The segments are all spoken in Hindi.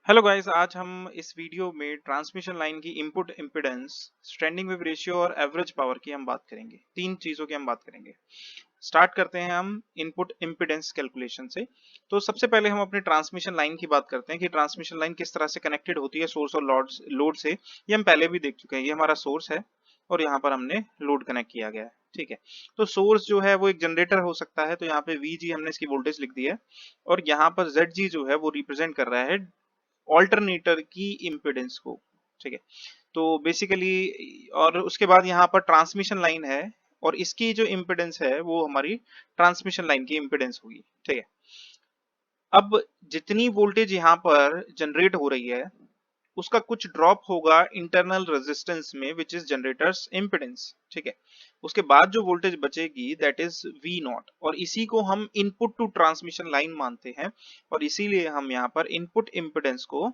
हेलो गाइस, आज हम इस वीडियो में ट्रांसमिशन लाइन की input impedance, standing wave ratio और एवरेज पावर की हम बात करेंगे। तीन चीजों की हम बात करेंगे। स्टार्ट करते हैं हम इनपुट इम्पीडेंस कैलकुलेशन से। तो सबसे पहले हम अपने ट्रांसमिशन लाइन की बात करते हैं कि ट्रांसमिशन लाइन किस तरह से कनेक्टेड होती है सोर्स और लोड से। ये हम पहले भी देख चुके हैं। ये हमारा सोर्स है और यहाँ पर हमने लोड कनेक्ट किया गया है। ठीक है, तो सोर्स जो है वो एक जनरेटर हो सकता है, तो यहाँ पे VG हमने इसकी वोल्टेज लिख दी है और यहाँ पर ZG जो है वो रिप्रेजेंट कर रहा है ऑल्टरनेटर की इम्पीडेंस को। ठीक है, तो बेसिकली और उसके बाद यहाँ पर ट्रांसमिशन लाइन है और इसकी जो इम्पीडेंस है वो हमारी ट्रांसमिशन लाइन की इम्पीडेंस होगी। ठीक है, अब जितनी वोल्टेज यहाँ पर जनरेट हो रही है उसका कुछ ड्रॉप होगा इंटरनल रेजिस्टेंस में विच इज जनरेटर्स इम्पीडेंस। ठीक है, उसके बाद जो वोल्टेज बचेगी दैट इज V नॉट और इसी को हम इनपुट टू ट्रांसमिशन लाइन मानते हैं और इसीलिए हम यहाँ पर इनपुट इम्पीडेंस को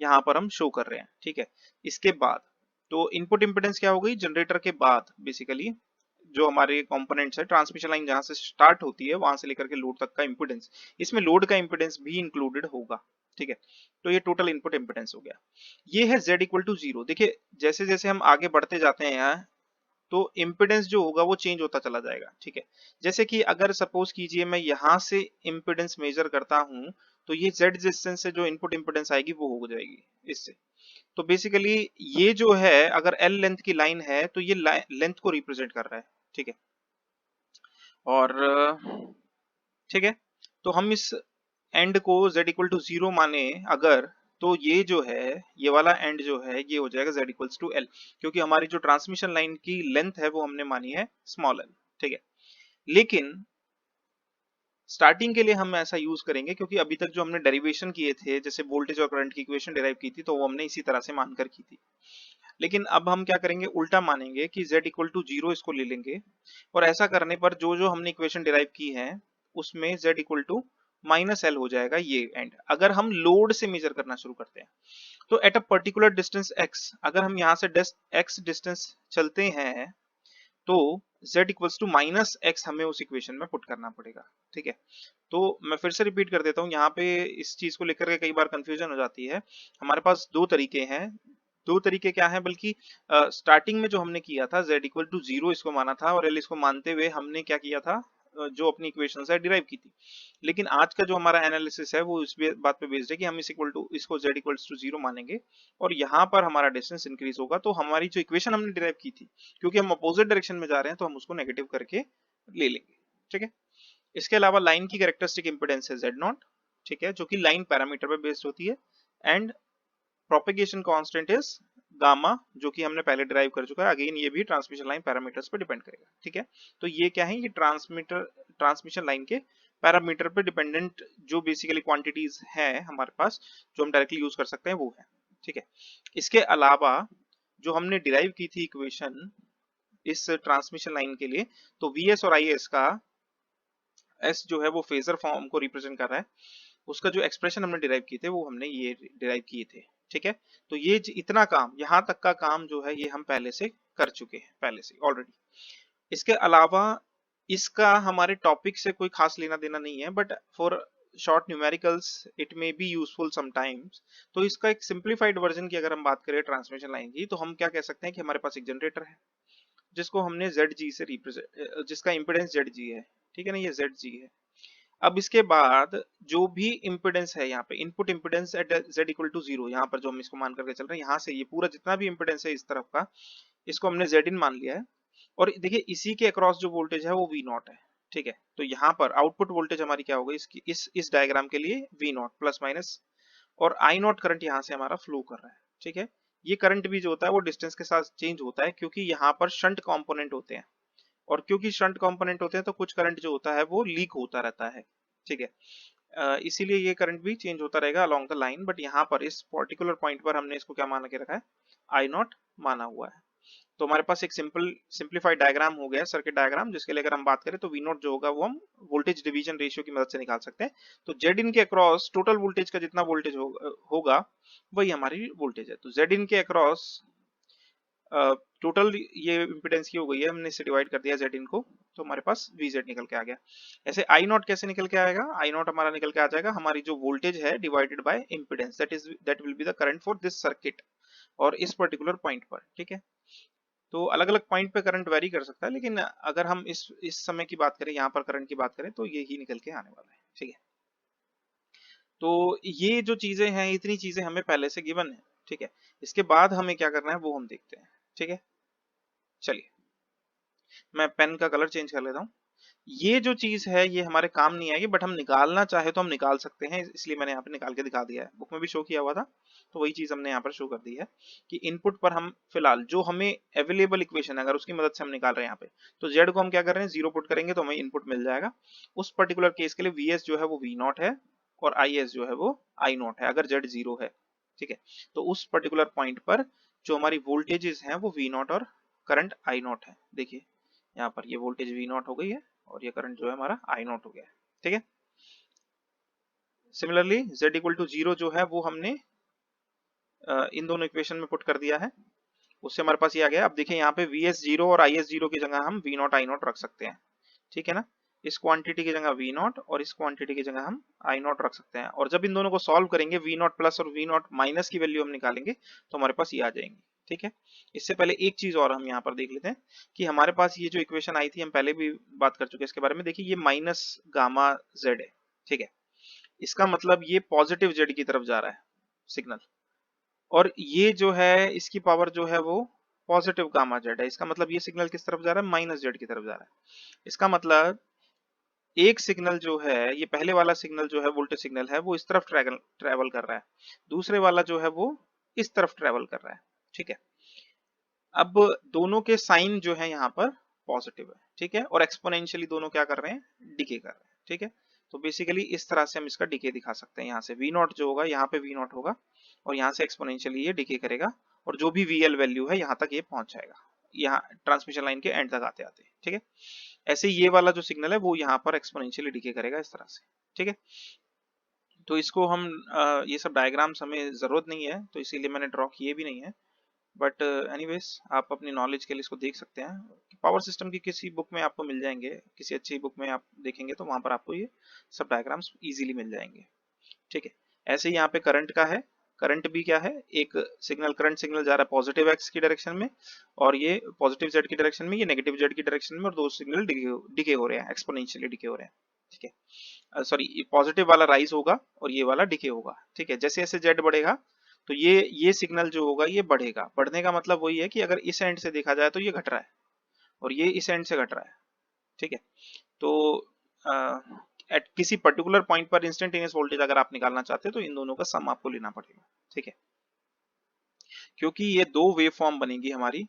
यहाँ पर हम शो कर रहे हैं। ठीक है, इसके बाद तो इनपुट इम्पीडेंस क्या हो गई जनरेटर के बाद बेसिकली जो हमारे कंपोनेंट्स है, ट्रांसमिशन लाइन जहां से स्टार्ट होती है वहां से लेकर के लोड तक का इम्पीडेंस, इसमें लोड का इम्पीडेंस भी इंक्लूडेड होगा। ठीक है, तो ये टोटल इनपुट इम्पीडेंस हो गया। ये है Z इक्वल टू 0। देखिए जैसे जैसे हम आगे बढ़ते जाते हैं यहाँ तो इम्पीडेंस जो होगा वो चेंज होता चला जाएगा। ठीक है, जैसे कि अगर सपोज कीजिए मैं यहाँ से इम्पीडेंस मेजर करता हूँ तो ये Z डिस्टेंस से जो इनपुट इम्पीडेंस आएगी वो हो जाएगी इससे। तो बेसिकली ये जो है अगर L लेंथ की लाइन है तो ये लेंथ को रिप्रेजेंट कर रहा है। ठीक है, और ठीक है, तो हम इस एंड को Z इक्वल टू 0 माने अगर, तो ये जो है ये वाला एंड जो है ये हो जाएगा Z इक्वल्स टू L, क्योंकि हमारी जो ट्रांसमिशन लाइन की लेंथ है वो हमने मानी है स्मॉल l। ठीक है, लेकिन स्टार्टिंग के लिए हम ऐसा यूज करेंगे क्योंकि अभी तक जो हमने डेरिवेशन किए थे जैसे वोल्टेज और करंट की इक्वेशन डिराइव की थी तो वो हमने इसी तरह से मानकर की थी। लेकिन अब हम क्या करेंगे, उल्टा मानेंगे कि Z इक्वल टू 0 इसको ले लेंगे और ऐसा करने पर जो जो हमने इक्वेशन डिराइव की है उसमें Z equal to minus L हो जाएगा ये एंड, अगर हम लोड से मेजर करना शुरू करते हैं। तो at a particular distance x, अगर हम यहाँ से x डिस्टेंस चलते हैं तो Z equals to minus X हमें उस इक्वेशन में पुट करना पड़ेगा। ठीक है, तो मैं फिर से रिपीट कर देता हूँ, यहाँ पे इस चीज को लेकर के कई बार कंफ्यूजन हो जाती है। हमारे पास दो तरीके हैं। दो तरीके क्या है, बल्कि स्टार्टिंग में जो हमने किया था Z इक्वल टू 0 इसको माना था और L इसको मानते हुए हमने क्या किया था, जो अपनी इक्वेशन है डिराइव की थी। लेकिन आज का जो हमारा एनालिसिस है वो इस बात पे बेस्ड है कि हम इस इक्वल टू इसको Z इक्वल्स टू 0 मानेंगे और यहाँ पर हमारा डिस्टेंस इंक्रीज होगा तो हमारी जो इक्वेशन हमने डिराइव की थी, क्योंकि हम अपोजिट डायरेक्शन में जा रहे हैं तो हम उसको नेगेटिव करके ले लेंगे। ठीक है, इसके अलावा लाइन की कैरेक्टरिस्टिक इंपेडेंस है Z नॉट। ठीक है, जो कि लाइन पैरामीटर पे बेस्ड होती है and propagation constant is gamma, जो कि हमने पहले डिराइव कर चुका है। अगेन ये भी ट्रांसमिशन लाइन पैरामीटर्स पे डिपेंड करेगा। ठीक है, तो ये क्या है, ये ट्रांसमिशन लाइन के पैरामीटर पे डिपेंडेंट जो बेसिकली क्वांटिटीज है हमारे पास जो हम डायरेक्टली यूज कर सकते हैं वो है। ठीक है, इसके अलावा जो हमने डिराइव की थी इक्वेशन इस ट्रांसमिशन लाइन के लिए, तो VS और IS का S जो है वो फेजर फॉर्म को रिप्रेजेंट कर रहा है, उसका जो एक्सप्रेशन हमने डिराइव किए थे वो हमने ये डिराइव किए थे। ठीक है, तो ये इतना काम, यहाँ तक का काम जो है ये हम पहले से कर चुके हैं पहले से ऑलरेडी। इसके अलावा इसका हमारे टॉपिक से कोई खास लेना देना नहीं है, but for short numericals it may be useful sometimes. तो इसका एक सिंप्लीफाइड वर्जन की अगर हम बात करें ट्रांसमिशन लाइन की, तो हम क्या कह सकते हैं कि हमारे पास एक जनरेटर है जिसको हमने ZG से रिप्रेजेंट, जिसका इंपेडेंस ZG है। ठीक है ना, ये ZG है। अब इसके बाद जो भी इम्पिडेंस है यहाँ पे input impedance at Z equal to 0, यहाँ पर जो हम इसको मान करके चल रहे हैं, यहाँ से ये पूरा जितना भी इम्पिडेंस है इस तरफ का इसको हमने Z इन मान लिया है और देखिए इसी के अक्रॉस जो वोल्टेज है वो V नॉट है। ठीक है, तो यहाँ पर आउटपुट वोल्टेज हमारी क्या होगी इसकी, इस डायग्राम के लिए V नॉट प्लस माइनस और I नॉट करंट यहाँ से हमारा फ्लो कर रहा है। ठीक है, ये करंट भी जो होता है वो डिस्टेंस के साथ चेंज होता है क्योंकि यहाँ पर शंट कंपोनेंट होते हैं और क्योंकि शंट कंपोनेंट होते हैं तो कुछ करंट जो होता है वो लीक होता रहता है। ठीक है, इसीलिए ये करंट भी चेंज होता रहेगा अलोंग द लाइन, बट यहाँ पर इस पर्टिकुलर पॉइंट पर हमने इसको क्या मान के रखा है, आई नॉट माना हुआ है। तो हमारे पास एक सिंप्लीफाइड डायग्राम हो गया, सर्किट डायग्राम, जिसके लिए अगर हम बात करें तो वी नॉट जो होगा वो हम वोल्टेज डिवीजन रेशियो की मदद से निकाल सकते हैं। तो जेड इन के अक्रॉस टोटल वोल्टेज का जितना वोल्टेज होगा वही हमारी वोल्टेज है। तो जेड इन के अक्रॉस टोटल ये इम्पीडेंस की हो गई है, हमने इसे डिवाइड कर दिया जेड इन को, तो हमारे पास VZ निकल के आ गया। ऐसे आई नॉट कैसे निकल के आएगा, आई नॉट हमारा निकल के आ जाएगा हमारी जो वोल्टेज है divided by impedance, that will be the current for this circuit और इस पर्टिकुलर पॉइंट पर। ठीक है, तो अलग अलग पॉइंट पे करंट वेरी कर सकता है, लेकिन अगर हम इस समय की बात करें, यहाँ पर करंट की बात करें, तो ये ही निकल के आने वाला है। ठीक है, तो ये जो चीजें हैं, इतनी चीजें हमें पहले से गिवन है। ठीक है, इसके बाद हमें क्या करना है वो हम देखते हैं। ठीक है, चलिए मैं पेन का कलर चेंज कर लेता हूँ। ये जो चीज है ये हमारे काम नहीं आएगी, बट हम निकालना चाहे तो हम निकाल सकते हैं, इसलिए मैंने यहाँ पे निकाल के दिखा दिया है। बुक में भी शो किया हुआ था, तो वही चीज हमने यहाँ पर शो कर दी है कि इनपुट पर हम फिलहाल जो हमें अवेलेबल इक्वेशन है अगर उसकी मदद से हम निकाल रहे हैं यहाँ पे, तो जेड को हम क्या कर रहे हैं, 0 पुट करेंगे तो हमें इनपुट मिल जाएगा। उस पर्टिकुलर केस के लिए वीएस जो है वो वी नॉट है और आई एस जो है वो आई नॉट है, अगर जेड 0 है। ठीक है, तो उस पर्टिकुलर पॉइंट पर जो हमारी वोल्टेजेस हैं वो वी नॉट और करंट आई नॉट है। देखिए यहाँ पर ये वोल्टेज वी नॉट हो गई है और ये करंट जो है हमारा आई नॉट हो गया है। ठीक है, सिमिलरली z इक्वल टू 0 जो है वो हमने इन दोनों इक्वेशन में पुट कर दिया है, उससे हमारे पास ये आ गया। अब देखिए यहाँ पे vs 0 और is 0 की जगह हम v नॉट आई नॉट रख सकते हैं। ठीक है ना, इस क्वांटिटी की जगह v नॉट और इस क्वांटिटी की जगह हम आई नॉट रख सकते हैं, और जब इन दोनों को सॉल्व करेंगे v नॉट प्लस और v नॉट माइनस की वैल्यू हम निकालेंगे तो हमारे पास ये आ जाएंगी। ठीक है, इससे पहले एक चीज और हम यहाँ पर देख लेते हैं कि हमारे पास ये जो इक्वेशन आई थी, हम पहले भी बात कर चुके हैं इसके बारे में। देखिए ये माइनस गामा जेड है। ठीक है, इसका मतलब ये पॉजिटिव जेड की तरफ जा रहा है सिग्नल, और ये जो है इसकी पावर जो है वो पॉजिटिव गामा जेड है। इसका मतलब ये सिग्नल किस तरफ जा रहा है, माइनस जेड की तरफ जा रहा है। इसका मतलब एक सिग्नल जो है, ये पहले वाला सिग्नल जो है वोल्टेज सिग्नल है वो इस तरफ ट्रेवल कर रहा है, दूसरे वाला जो है वो इस तरफ ट्रेवल कर रहा है। ठीक है, अब दोनों के साइन जो है यहाँ पर पॉजिटिव है। ठीक है, और एक्सपोनेंशियली दोनों क्या कर रहे हैं, डिके कर रहे हैं। ठीक है, तो बेसिकली इस तरह से हम इसका डिके दिखा सकते हैं। यहाँ से वी नॉट जो होगा यहाँ पे वी नॉट होगा और यहाँ से एक्सपोनेंशियली ये डिके करेगा और जो भी वीएल वैल्यू है यहाँ तक ये पहुंच जाएगा, यहाँ ट्रांसमिशन लाइन के एंड तक आते आते। ठीक है, ऐसे ये वाला जो सिग्नल है वो यहाँ पर एक्सपोनेंशियली डिके करेगा इस तरह से। ठीक है, तो इसको हम ये सब डायग्राम्स हमें जरूरत नहीं है तो इसीलिए मैंने ड्रॉ किए भी नहीं है, बट एनीवेज आप अपनी नॉलेज के लिए इसको देख सकते हैं। पावर सिस्टम की किसी बुक में आपको मिल जाएंगे, किसी अच्छी बुक में आप देखेंगे तो वहां पर आपको ये सब डायग्राम्स इजीली मिल जाएंगे। ठीक है, ऐसे ही यहाँ पे करंट का है। करंट भी क्या है, एक सिग्नल, करंट सिग्नल जा रहा है पॉजिटिव एक्स की डायरेक्शन में और ये पॉजिटिव जेड की डायरेक्शन में, ये नेगेटिव जेड की डायरेक्शन में, और दो सिग्नल डिके हो रहे हैं, एक्सपोनेंशियली डिके हो रहे हैं। ठीक है, सॉरी पॉजिटिव वाला राइज होगा और ये वाला डिके होगा। ठीक है, जैसे जैसे जेड बढ़ेगा तो ये सिग्नल जो होगा ये बढ़ेगा। बढ़ने का मतलब वही है कि अगर इस एंड से देखा जाए तो ये घट रहा है और ये इस एंड से घट रहा है। ठीक है, तो एट किसी पर्टिकुलर पॉइंट पर इंस्टेंटेनियस वोल्टेज अगर आप निकालना चाहते हैं तो इन दोनों का सम आपको लेना पड़ेगा। ठीक है, क्योंकि ये दो वेव फॉर्म बनेगी हमारी।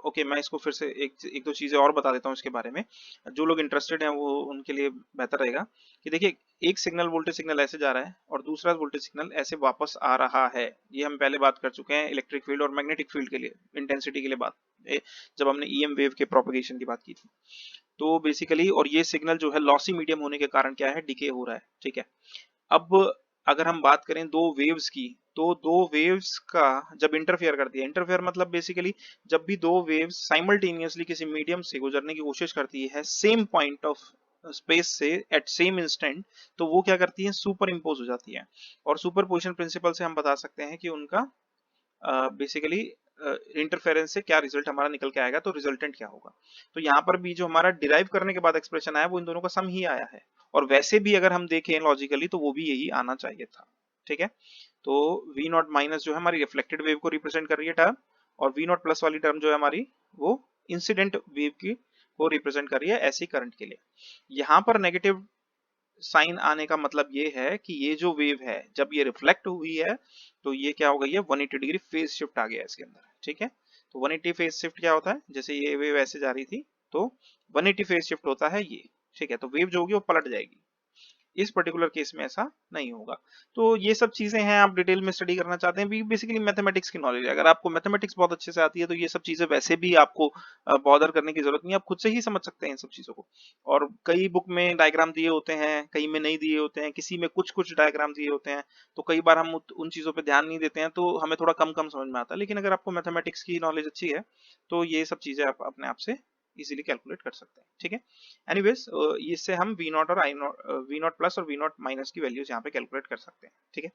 ओके, मैं इसको फिर से एक दो चीजें और बता देता हूँ इसके बारे में, जो लोग इंटरेस्टेड हैं वो उनके लिए बेहतर रहेगा कि देखिए एक सिग्नल, वोल्टेज सिग्नल ऐसे जा रहा है और दूसरा वोल्टेज सिग्नल ऐसे वापस आ रहा है। ये हम पहले बात कर चुके हैं इलेक्ट्रिक फील्ड और मैग्नेटिक फील्ड के लिए, इंटेंसिटी के लिए बात, जब हमने ईएम वेव के प्रोपगेशन की बात की थी। तो बेसिकली, और ये सिग्नल जो है लॉसी मीडियम होने के कारण क्या है, डिके हो रहा है। ठीक है, अब अगर हम बात करें दो वेव्स की, तो दो वेव्स का जब इंटरफेयर करती है, इंटरफेयर मतलब बेसिकली जब भी दो वेव्स साइमल्टेनियसली किसी मीडियम से गुजरने की कोशिश करती है सेम पॉइंट ऑफ स्पेस से एट सेम इंस्टेंट, तो वो क्या करती है, सुपर इम्पोज हो जाती है। और सुपरपोजिशन प्रिंसिपल से हम बता सकते हैं कि उनका बेसिकली इंटरफेरेंस से क्या रिजल्ट हमारा निकल के आएगा, तो रिजल्टेंट क्या होगा। तो यहाँ पर भी जो हमारा डिराइव करने के बाद एक्सप्रेशन आया वो इन दोनों का सम ही आया है, और वैसे भी अगर हम देखें लॉजिकली तो वो भी यही आना चाहिए था। ठीक है, तो वी नॉट माइनस जो है हमारी रिफ्लेक्टेड वेव को रिप्रेजेंट कर रही है टर्म, और वी नॉट प्लस वाली टर्म जो है हमारी वो इंसिडेंट वेव की को रिप्रेजेंट कर रही है ऐसी करंट के लिए। यहाँ पर नेगेटिव साइन आने का मतलब ये है कि ये जो वेव है जब ये रिफ्लेक्ट हुई है तो ये क्या हो गई है, 180 डिग्री फेज शिफ्ट आ गया है इसके अंदर। ठीक है, तो 180 फेज शिफ्ट क्या होता है, जैसे ये वेव ऐसे जा रही थी तो 180 फेज शिफ्ट होता है ये। ठीक है, तो वेव जो होगी वो पलट जाएगी। इस पर्टिकुलर केस में ऐसा नहीं होगा। तो ये सब चीजें हैं, आप डिटेल में स्टडी करना चाहते हैं, बेसिकली मैथमेटिक्स की नॉलेज है। अगर आपको मैथमेटिक्स बहुत अच्छे से आती है तो ये सब चीजें वैसे भी आपको बॉदर करने की जरूरत नहीं है, आप खुद से ही समझ सकते हैं इन सब चीजों को। और कई बुक में डायग्राम दिए होते हैं, कई में नहीं दिए होते हैं, किसी में कुछ कुछ डायग्राम दिए होते हैं, तो कई बार हम उन चीजों पर ध्यान नहीं देते हैं तो हमें थोड़ा कम कम समझ में आता है। लेकिन अगर आपको मैथमेटिक्स की नॉलेज अच्छी है तो ये सब चीजें आप अपने आप से इजीली कैलकुलेट कर सकते हैं, ठीक है। एनीवेज इससे हम वी नॉट और आई नॉट, वी नॉट प्लस और वी नॉट माइनस की वैल्यूज यहाँ पे कैलकुलेट कर सकते हैं, ठीक है।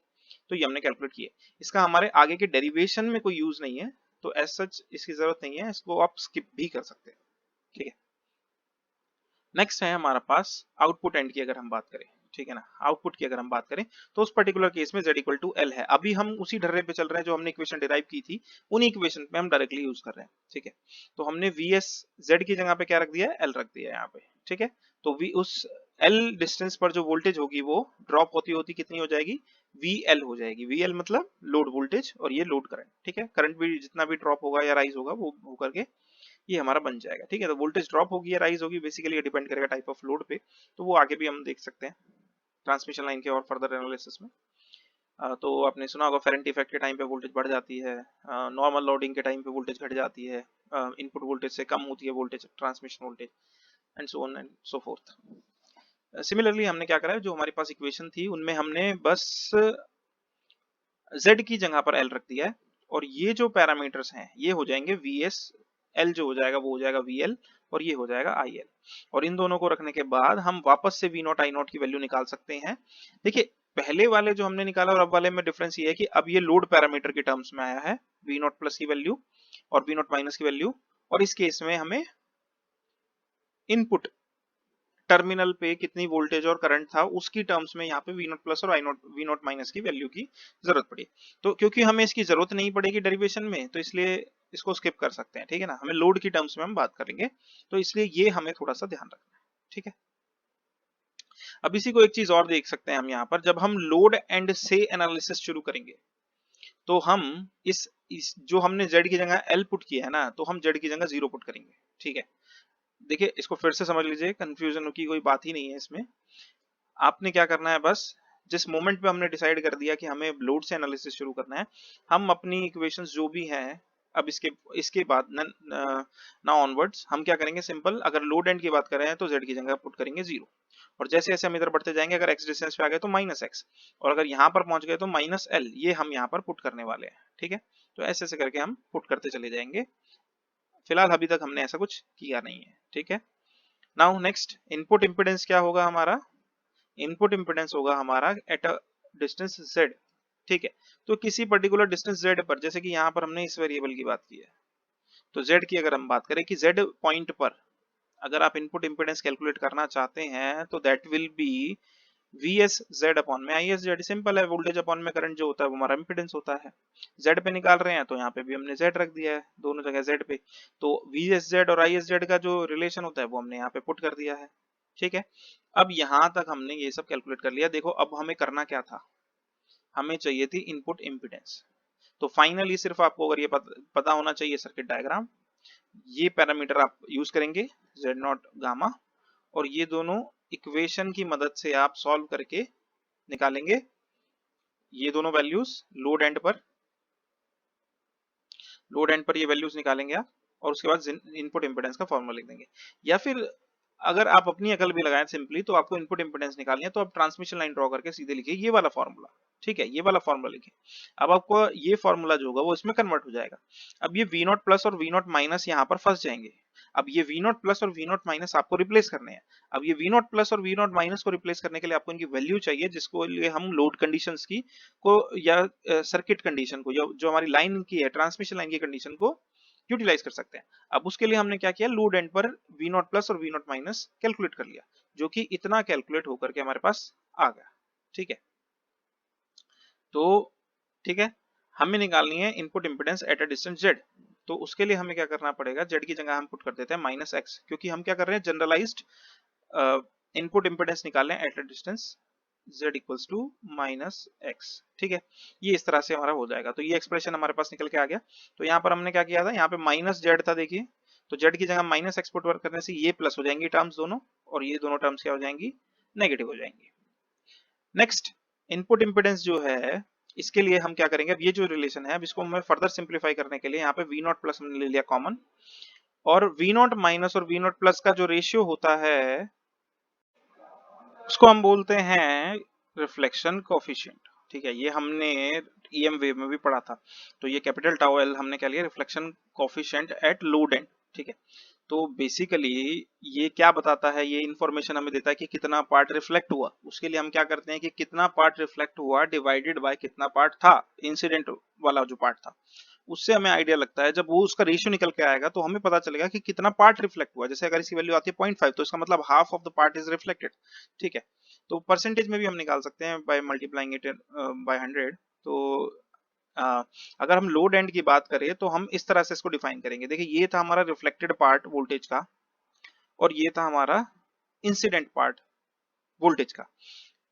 तो ये हमने कैलकुलेट किए, इसका हमारे आगे के डेरिवेशन में कोई यूज नहीं है, तो एज सच इसकी जरूरत नहीं है, इसको आप स्किप भी कर सकते हैं, ठीक है। नेक्स्ट है हमारा पास आउटपुट एंड की अगर हम बात करें, ठीक है ना, आउटपुट की अगर हम बात करें तो उस पर्टिकुलर केस में z इक्वल टू एल है। अभी हम उसी ढर्रे पे चल रहे हैं जो हमने इक्वेशन डिराइव की थी, उन्हीं इक्वेशन पे हम डायरेक्टली यूज कर रहे हैं, ठीक है। तो हमने vs z की जगह पे क्या रख दिया है, l रख दिया है यहाँ पे, ठीक है। तो v उस l डिस्टेंस पर जो वोल्टेज होगी वो ड्रॉप होती होती कितनी हो जाएगी, vl हो जाएगी। vl मतलब लोड वोल्टेज और ये लोड करंट, ठीक है। करंट भी जितना भी ड्रॉप होगा या राइज होगा वो होकर के ये हमारा बन जाएगा, ठीक है। तो वोल्टेज ड्रॉप होगी या राइज होगी बेसिकली ये डिपेंड करेगा टाइप ऑफ लोड पे, तो वो आगे भी हम देख सकते हैं ट्रांसमिशन लाइन के और फर्दर एनालिसिस में। तो आपने सुना होगा फेरेंट इफेक्ट के टाइम पे वोल्टेज बढ़ जाती है, नॉर्मल लोडिंग के टाइम पे वोल्टेज घट जाती है, इनपुट वोल्टेज से कम होती है voltage, transmission voltage, and so on and so fourth. Similarly हमने क्या करा है, जो हमारे पास इक्वेशन थी उनमें हमने बस z की जगह पर l रख दिया है, और ये जो पैरामीटर्स हैं ये हो जाएंगे vs, l जो हो जाएगा वो हो जाएगा vl, और ये हो जाएगा il। और इन दोनों को रखने के बाद हम वापस से v नॉट i नॉट की वैल्यू निकाल सकते हैं। देखिए पहले वाले जो हमने निकाला और अब वाले में डिफरेंस ये है कि अब ये लोड पैरामीटर के टर्म्स में आया है, v नॉट प्लस की वैल्यू और v नॉट माइनस की वैल्यू, और इस केस में हमें इनपुट टर्मिनल पे कितनी वोल्टेज और करंट था उसकी टर्म्स में यहाँ पे वी नॉट प्लस और आई नॉट, वी नॉट माइनस की वैल्यू की जरूरत पड़ी। तो क्योंकि हमें इसकी जरूरत नहीं पड़ेगी डेरिवेशन में तो इसलिए इसको स्किप कर सकते हैं, ठीक है ना। हमें लोड की टर्म्स में हम बात करेंगे, तो इसलिए ये हमें थोड़ा सा ध्यान रखना है, ठीक है। अब इसी को एक चीज और देख सकते हैं हम यहाँ पर, जब हम लोड एंड से एनालिसिस शुरू करेंगे तो हम इस जो हमने z की जगह l पुट किया है ना, तो हम z की जगह 0 पुट करेंगे, ठीक है। देखिए इसको फिर से समझ लीजिए, कंफ्यूजन की कोई बात ही नहीं है इसमें। आपने क्या करना है, बस जिस मोमेंट पे हमने डिसाइड कर दिया कि हमें लोड से एनालिसिस शुरू करना है, हम अपनी इक्वेशंस जो भी हैं अब इसके इसके बाद नाउ ऑनवर्ड्स हम क्या करेंगे, सिंपल अगर लोड एंड की बात कर रहे हैं तो z की जगह पुट करेंगे 0, और जैसे जैसे हम इधर बढ़ते जाएंगे अगर x डिस्टेंस पे आ गए तो माइनस x, और अगर यहाँ पर पहुंच गए तो माइनस l, ये हम यहाँ पर पुट करने वाले हैं, ठीक है। तो ऐसे ऐसे करके हम पुट करते चले जाएंगे। फिलहाल अभी तक हमने ऐसा कुछ किया नहीं है, ठीक है। नाउ नेक्स्ट इनपुट इम्पीडेंस क्या होगा हमारा, इनपुट इम्पीडेंस होगा हमारा एट अ डिस्टेंस z, ठीक है। तो किसी पर्टिकुलर डिस्टेंस z पर, जैसे कि यहाँ पर हमने इस वेरिएबल की बात की है, तो z की अगर हम बात करें कि z पॉइंट पर अगर आप इनपुट इम्पीडेंस कैलकुलेट करना चाहते हैं तो that will be vs z upon में is z, सिंपल है, वोल्टेज अपॉन में करंट जो होता है वो हमारा इम्पीडेंस होता है। z पे निकाल रहे हैं तो यहाँ पे भी हमने z रख दिया है, दोनों जगह z पे, तो vs z और is z का जो रिलेशन होता है वो हमने यहाँ पे पुट कर दिया है, ठीक है। अब यहाँ तक हमने ये सब कैलकुलेट कर लिया। देखो अब हमें करना क्या था, हमें चाहिए थी इनपुट इम्पीडेंस। तो फाइनली सिर्फ आपको अगर ये पता होना चाहिए सर्किट डायग्राम, ये पैरामीटर आप यूज करेंगे z नॉट गामा, और ये दोनों इक्वेशन की मदद से आप सॉल्व करके निकालेंगे ये दोनों वैल्यूज लोड एंड पर ये वैल्यूज निकालेंगे आप, और उसके बाद इनपुट इम्पीडेंस का फॉर्मूला लिख देंगे। या फिर अगर आप अपनी अकल भी लगाएं सिंपली, तो आपको इनपुट इम्पीडेंस निकालनी है तो आप ट्रांसमिशन लाइन ड्रॉ करके सीधे लिखिए ये वाला फॉर्मूला, ठीक है, ये वाला फॉर्मूला लिखिए। अब आपको ये फॉर्मूला जो होगा वो इसमें कन्वर्ट हो जाएगा। अब ये वी नॉट प्लस और वी नॉट माइनस यहाँ पर फंस जाएंगे। अब ये वी नॉट प्लस और वी नॉट माइनस आपको रिप्लेस करने हैं। अब ये वी नॉट प्लस और वी नॉट माइनस को रिप्लेस करने के लिए आपको इनकी वैल्यू चाहिए, जिसको लिए हम लोड कंडीशंस की को या सर्किट कंडीशन को, या जो हमारी लाइन की है ट्रांसमिशन लाइन की कंडीशन को यूटिलाइज कर सकते हैं। अब उसके लिए हमने क्या किया, लोड एंड पर वी नॉट प्लस और वी नॉट माइनस कैलकुलेट कर लिया, जो कि इतना कैलकुलेट होकर के हमारे पास आ गया, ठीक है। तो ठीक है, हमें निकालनी है input impedance eight a distance z। तो उसके लिए हमें क्या करना पड़ेगा, z की जगह हम पुट कर देते हैं माइनस x, क्योंकि हम क्या कर रहे हैं, जनरलाइज्ड इनपुट इम्पीडेंस निकाल रहे हैं at a distance z equals to minus x, ठीक है। ये इस तरह से हमारा हो जाएगा। तो ये एक्सप्रेशन हमारे पास निकल के आ गया। तो यहाँ पर हमने क्या किया था, यहाँ पे माइनस z था, देखिए, तो z की जगह माइनस x पुट करने से ये प्लस हो जाएंगी टर्म्स दोनों, और ये दोनों टर्म्स क्या हो जाएंगी, नेगेटिव हो जाएंगी। नेक्स्ट इनपुट इम्पीडेंस जो है, इसके लिए हम क्या करेंगे, अब ये जो रिलेशन है अब इसको हमें फर्दर सिंप्लीफाई करने के लिए यहाँ पे वी नॉट प्लस हमने ले लिया कॉमन, और वी नॉट माइनस और वी नॉट प्लस का जो रेशियो होता है उसको हम बोलते हैं रिफ्लेक्शन कोफिशिएंट, ठीक है। ये हमने ईएम वेव में भी पढ़ा था। तो ये कैपिटल टाउ एल हमने क्या लिया, reflection coefficient at load end, ठीक है। तो बेसिकली ये क्या बताता है, ये इंफॉर्मेशन हमें देता है कि कितना पार्ट रिफ्लेक्ट हुआ। उसके लिए हम क्या करते हैं कि कितना पार्ट रिफ्लेक्ट हुआ डिवाइडेड बाय कितना पार्ट था, इंसिडेंट वाला जो पार्ट था, उससे हमें आइडिया लगता है। जब वो उसका रेशियो निकल के आएगा तो हमें पता चलेगा कि कितना पार्ट रिफ्लेक्ट हुआ। जैसे अगर इसकी वैल्यू आती है 0.5 तो इसका मतलब half of the part is reflected, ठीक है। तो परसेंटेज में भी हम निकाल सकते हैं बाय मल्टीप्लाइंग इट बाय 100। तो अगर हम लोड एंड की बात करें तो हम इस तरह से इसको डिफाइन करेंगे। देखिए ये था हमारा रिफ्लेक्टेड पार्ट वोल्टेज का, और ये था हमारा इंसिडेंट पार्ट वोल्टेज का।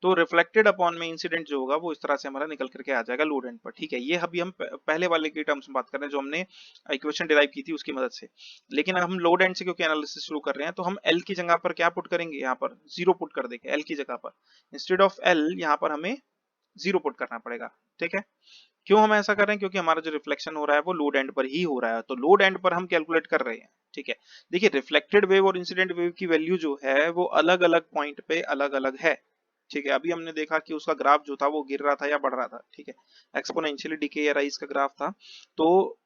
तो रिफ्लेक्टेड अपॉन में इंसिडेंट जो होगा वो इस तरह से हमारा निकल करके आ जाएगा लोड एंड पर, ठीक है। ये अभी हम पहले वाले की टर्म्स में बात कर रहे हैं जो हमने इक्वेशन डिराइव की थी उसकी मदद से। लेकिन अब हम लोड एंड से क्योंकि एनालिसिस शुरू कर रहे हैं तो हम एल की जगह पर क्या पुट करेंगे, यहाँ पर जीरो पुट कर देंगे एल की जगह पर। इंस्टेड ऑफ एल यहाँ पर हमें जीरो पुट करना पड़ेगा, ठीक है। क्यों हम ऐसा कर रहे हैं, क्योंकि हमारा जो रिफ्लेक्शन हो रहा है वो लोड एंड पर ही हो रहा है, तो लोड एंड पर हम कैलकुलेट कर रहे हैं, ठीक है। देखिए रिफ्लेक्टेड वेव और इंसिडेंट वेव की वैल्यू जो है वो अलग अलग पॉइंट पे अलग अलग है, ठीक है। अभी हमने देखा कि उसका ग्राफ जो था वो गिर रहा था या बढ़ रहा था, ठीक है, एक्सपोनेंशियली डिके या राइज का ग्राफ था। तो